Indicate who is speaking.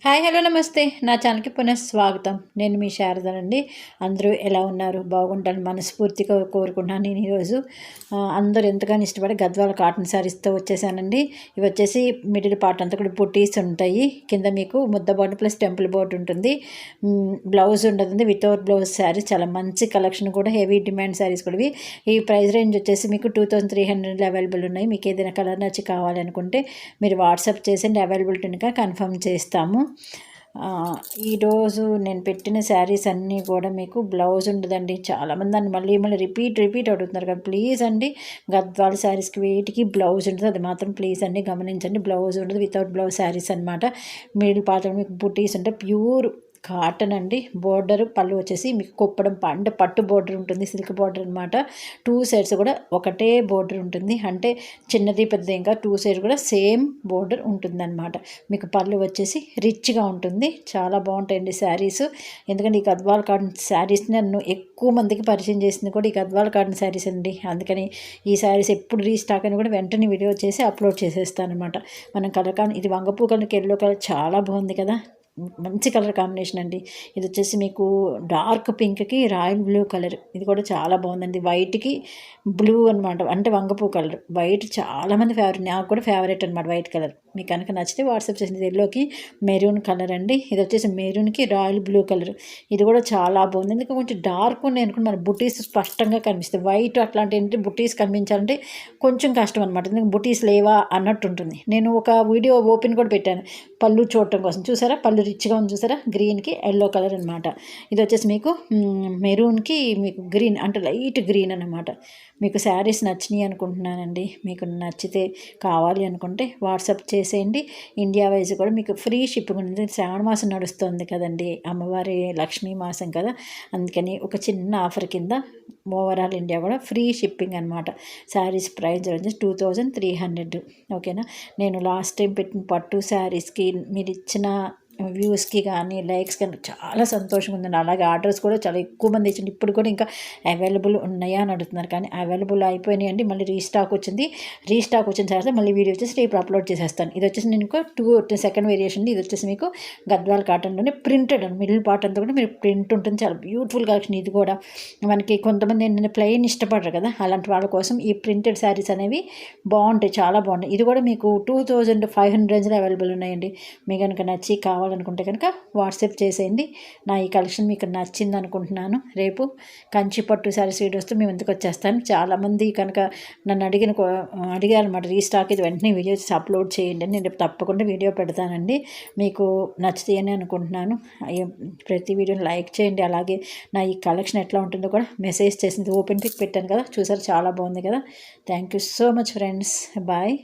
Speaker 1: Hi hello నమస్తే నా ఛానల్కి పునఃస్వాగతం. నేను మీ శారదనండి. అందరూ ఎలా ఉన్నారు? బాగుంటాను మనస్ఫూర్తిగా కోరుకుంటున్నాను. నేను ఈరోజు అందరూ ఎంతగానో ఇష్టపడే గద్వాల కాటన్ శారీస్తో వచ్చేసానండి. ఇవి వచ్చేసి మిడిల్ పార్ట్ అంతా కూడా బుటీస్ ఉంటాయి. కింద మీకు ముద్ద బోర్డు ప్లస్ టెంపుల్ బోర్డు ఉంటుంది. బ్లౌజ్ ఉంటుంది వితౌట్ బ్లౌజ్ శారీస్. చాలా మంచి కలెక్షన్ కూడా, హెవీ డిమాండ్ శారీస్ కూడా. ఈ ప్రైస్ రేంజ్ వచ్చేసి మీకు 2300 అవైలబుల్ ఉన్నాయి. మీకు ఏదైనా కలర్ నచ్చి కావాలనుకుంటే మీరు వాట్సాప్ చేసి అవైలబిలిటీగా కన్ఫర్మ్ చేస్తాము. ఈరోజు నేను పెట్టిన శారీస్ అన్నీ కూడా మీకు బ్లౌజ్ ఉండదండి. చాలామంది దాన్ని మళ్ళీ రిపీట్ అడుగుతున్నారు కదా. ప్లీజ్ అండి, గద్వాల శారీస్కి వీటికి బ్లౌజ్ ఉంటుంది. అది మాత్రం ప్లీజ్ అండి గమనించండి. బ్లౌజ్ ఉండదు, వితౌట్ బ్లౌజ్ శారీస్ అనమాట. మిడిల్ పార్ట్ మీకు బుటీస్ ఉంటాయి. ప్యూర్ కాటన్ అండి. బోర్డర్ పళ్ళు వచ్చేసి మీకు కొప్పడం అంటే పట్టు బోర్డర్ ఉంటుంది, సిల్క్ బోర్డర్ అనమాట. 2 సైడ్స్ కూడా ఒకటే బోర్డర్ ఉంటుంది. అంటే చిన్నది పెద్దది ఇంకా 2 సైడ్స్ కూడా సేమ్ బోర్డర్ ఉంటుంది అనమాట. మీకు పళ్ళు వచ్చేసి రిచ్గా ఉంటుంది. చాలా బాగుంటాయండి శారీస్. ఎందుకంటే ఈ గద్వాల కాటన్ శారీస్ నన్ను ఎక్కువ మందికి పరిచయం చేసింది కూడా ఈ గద్వాల కాటన్ శారీస్ అండి. అందుకని ఈ శారీస్ ఎప్పుడు రీస్టాక్ అని కూడా వెంటనే వీడియో చేసి అప్లోడ్ చేసేస్తాను అనమాట. మనం కలర్ కానీ ఇది వంగపూ కలర్కి ఎల్లో కలర్ చాలా బాగుంది కదా. మంచి కలర్ కాంబినేషన్ అండి. ఇది వచ్చేసి మీకు డార్క్ పింక్కి రాయల్ బ్లూ కలర్. ఇది కూడా చాలా బాగుందండి. వైట్కి బ్లూ అనమాట, అంటే వంగపూ కలర్. వైట్ చాలామంది ఫేవరెట్, నాకు కూడా ఫేవరెట్ అనమాట వైట్ కలర్. మీకు కనుక నచ్చితే వాట్సాప్ చేసింది. ఎల్లోకి మెరూన్ కలర్ అండి. ఇది వచ్చేసి మెరూన్కి రాయల్ బ్లూ కలర్. ఇది కూడా చాలా బాగుంది. ఎందుకంటే కొంచెం డార్క్ ఉన్నాయి అనుకుంటే మన బుటీస్ స్పష్టంగా కనిపిస్తాయి. వైట్ అట్లాంటి ఏంటంటే బుటీస్ కనిపించాలంటే కొంచెం కష్టం అనమాట. ఎందుకంటే బుటీస్ లేవా అన్నట్టు ఉంటుంది. నేను ఒక వీడియో ఓపెన్ కూడా పెట్టాను పళ్ళు చూడటం కోసం. చూసారా, పళ్ళు రిచ్గా ఉంది చూసారా. గ్రీన్కి ఎల్లో కలర్ అనమాట. ఇది వచ్చేసి మీకు మెరూన్కి మీకు గ్రీన్, అంటే లైట్ గ్రీన్ అనమాట. మీకు శారీస్ నచ్చినాయి అనుకుంటున్నానండి. మీకు నచ్చితే కావాలి అనుకుంటే వాట్సాప్ చేసేయండి. ఇండియా వైజ్ కూడా మీకు ఫ్రీ షిప్పింగ్ ఉంది. శ్రావణ మాసం నడుస్తుంది కదండి, అమ్మవారి లక్ష్మీ మాసం కదా. అందుకని ఒక చిన్న ఆఫర్ కింద ఓవరాల్ ఇండియా కూడా ఫ్రీ షిప్పింగ్ అనమాట. శారీస్ ప్రైస్ వచ్చేసి 2300. ఓకేనా. నేను లాస్ట్ టైం పెట్టిన పట్టు శారీస్కి మీరు ఇచ్చిన వ్యూస్కి కానీ లైక్స్ కానీ చాలా సంతోషంగా ఉందండి. అలాగే ఆర్డర్స్ కూడా చాలా ఎక్కువ మంది ఇచ్చింది. ఇప్పుడు కూడా ఇంకా అవైలబుల్ ఉన్నాయా అని అడుగుతున్నారు, కానీ అవైలబుల్ అయిపోయినాయండి. మళ్ళీ రీస్టాక్ వచ్చిన తర్వాత మళ్ళీ వీడియో వచ్చేసి రేపు అప్లోడ్ చేసేస్తాను. ఇది వచ్చేసి నేను సెకండ్ వేరియేషన్. ఇది వచ్చేసి మీకు గద్వాల్ కాటన్లోనే ప్రింటెడ్ అండి. మిడిల్ పార్ట్ అంతా కూడా మీరు ప్రింట్ ఉంటుంది. చాలా బ్యూటిఫుల్ కలెక్షన్. ఇది కూడా మనకి కొంతమంది ఏంటంటే ప్లెయిన్ ఇష్టపడరు కదా, అలాంటి వాళ్ళ కోసం ఈ ప్రింటెడ్ శారీస్ అనేవి బాగుంటాయి, చాలా బాగుంటాయి. ఇది కూడా మీకు 2500 రేంజ్లో అవైలబుల్ ఉన్నాయండి. మీకు కనుక నచ్చి కావాలనుకుంటే కనుక వాట్సాప్ చేసేయండి. నా ఈ కలెక్షన్ మీకు నచ్చింది అనుకుంటున్నాను. రేపు కంచి పట్టు శారీస్ వీడియోస్తో మేము ఎందుకు వచ్చేస్తాను. చాలామంది కనుక నన్ను అడిగారు అనమాట రీస్టాక్, ఇది వెంటనే వీడియో అప్లోడ్ చేయండి అని. నేను రేపు తప్పకుండా వీడియో పెడతానండి. మీకు నచ్చుతాయని అనుకుంటున్నాను. ప్రతి వీడియోని లైక్ చేయండి. అలాగే నా ఈ కలెక్షన్ ఎట్లా ఉంటుందో కూడా మెసేజ్ చేసింది. ఓపెన్ పిక్ పెట్టాను కదా, చూసారు చాలా బాగుంది కదా. Thank you so much friends. Bye.